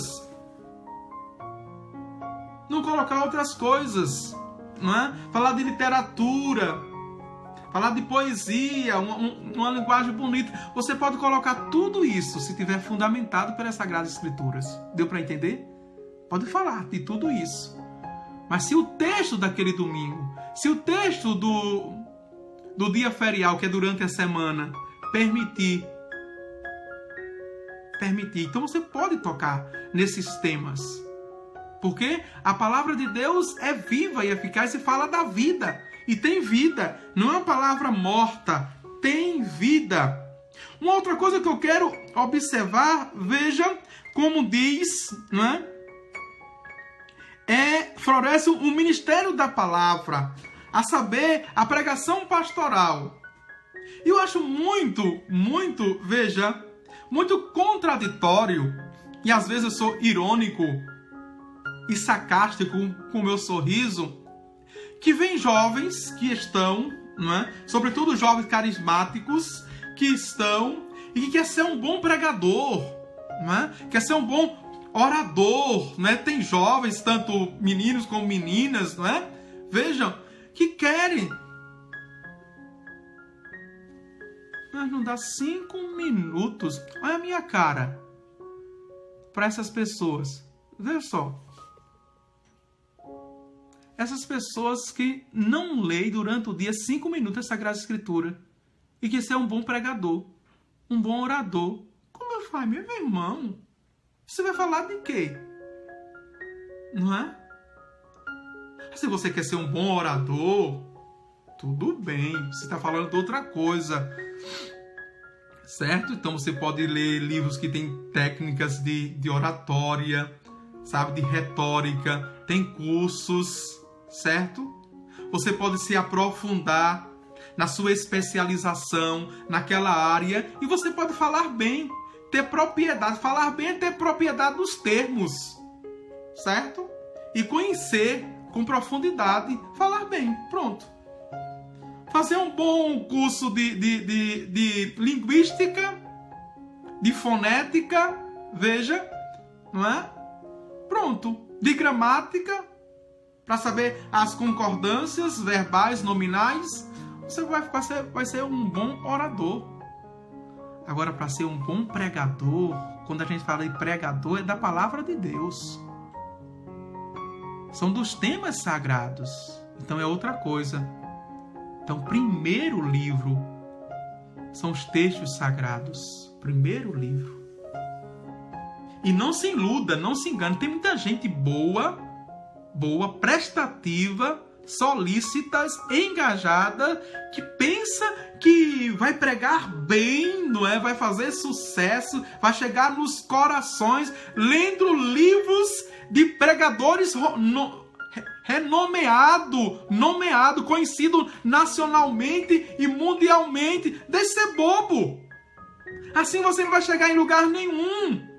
Não colocar outras coisas. Não é? Falar de literatura, falar de poesia, uma linguagem bonita. Você pode colocar tudo isso se tiver fundamentado pelas Sagradas Escrituras. Deu para entender? Pode falar de tudo isso. Mas se o texto daquele domingo, se o texto do dia ferial, que é durante a semana, permitir, então você pode tocar nesses temas. Porque a palavra de Deus é viva e eficaz e fala da vida. E tem vida. Não é uma palavra morta. Tem vida. Uma outra coisa que eu quero observar, veja como diz, né? Floresce o ministério da palavra. A saber, a pregação pastoral. E eu acho muito, veja, muito contraditório. E às vezes eu sou irônico e sarcástico com o meu sorriso, que vem jovens que estão, não é? Sobretudo jovens carismáticos, que estão e que quer ser um bom pregador, não é? Quer ser um bom orador, não é? Tem jovens, tanto meninos como meninas, não é? Vejam, que querem. Mas não dá 5 minutos. Olha a minha cara para essas pessoas. Veja só. Essas pessoas que não leem durante o dia 5 minutos a Sagrada Escritura e que ser um bom pregador, um bom orador. Como eu falo, meu irmão? Você vai falar de quê? Não é? Se você quer ser um bom orador, tudo bem. Você está falando de outra coisa. Certo? Então você pode ler livros que têm técnicas de oratória, sabe? De retórica. Tem cursos. Certo? Você pode se aprofundar na sua especialização naquela área e você pode falar bem, ter propriedade. Falar bem é ter propriedade dos termos, certo? E conhecer com profundidade, falar bem, pronto. Fazer um bom curso de linguística, de fonética, veja, não é? Pronto. De gramática, para saber as concordâncias verbais, nominais, você vai ser um bom orador. Agora, para ser um bom pregador, quando a gente fala de pregador, é da palavra de Deus. São dos temas sagrados. Então é outra coisa. Então, primeiro livro são os textos sagrados. Primeiro livro. E não se iluda, não se engane. Tem muita gente boa, prestativa, solícitas, engajada, que pensa que vai pregar bem, não é? Vai fazer sucesso, vai chegar nos corações, lendo livros de pregadores nomeado, conhecido nacionalmente e mundialmente. Deixe ser bobo. Assim você não vai chegar em lugar nenhum.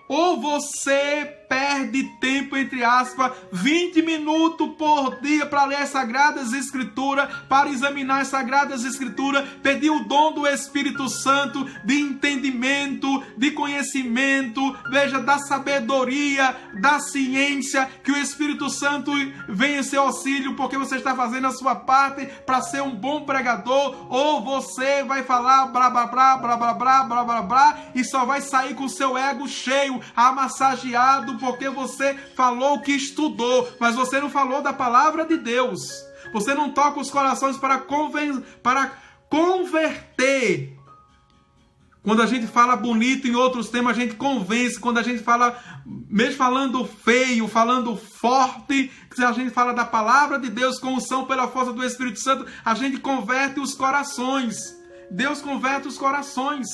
Ou você perde tempo, entre aspas, 20 minutos por dia para ler as Sagradas Escrituras, para examinar as Sagradas Escrituras, pedir o dom do Espírito Santo, de entendimento, de conhecimento, veja, da sabedoria, da ciência, que o Espírito Santo venha em seu auxílio, porque você está fazendo a sua parte para ser um bom pregador, ou você vai falar blá blá blá blá blá blá blá blá blá e só vai sair com seu ego cheio, amassageado, porque você falou o que estudou, mas você não falou da palavra de Deus. Você não toca os corações para converter. Quando a gente fala bonito em outros temas, a gente convence. Quando a gente fala, mesmo falando feio, falando forte, se a gente fala da palavra de Deus com unção pela força do Espírito Santo, a gente converte os corações. Deus converte os corações.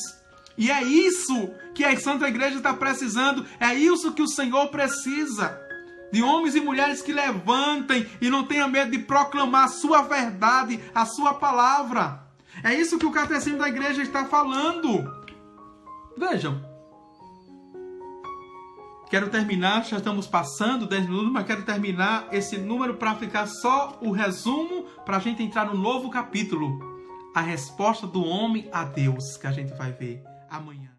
E é isso que a Santa Igreja está precisando. É isso que o Senhor precisa. De homens e mulheres que levantem e não tenham medo de proclamar a sua verdade, a sua palavra. É isso que o Catecismo da Igreja está falando. Vejam. Quero terminar, já estamos passando 10 minutos, mas quero terminar esse número para ficar só o resumo, para a gente entrar no novo capítulo. a resposta do homem a Deus, que a gente vai ver amanhã.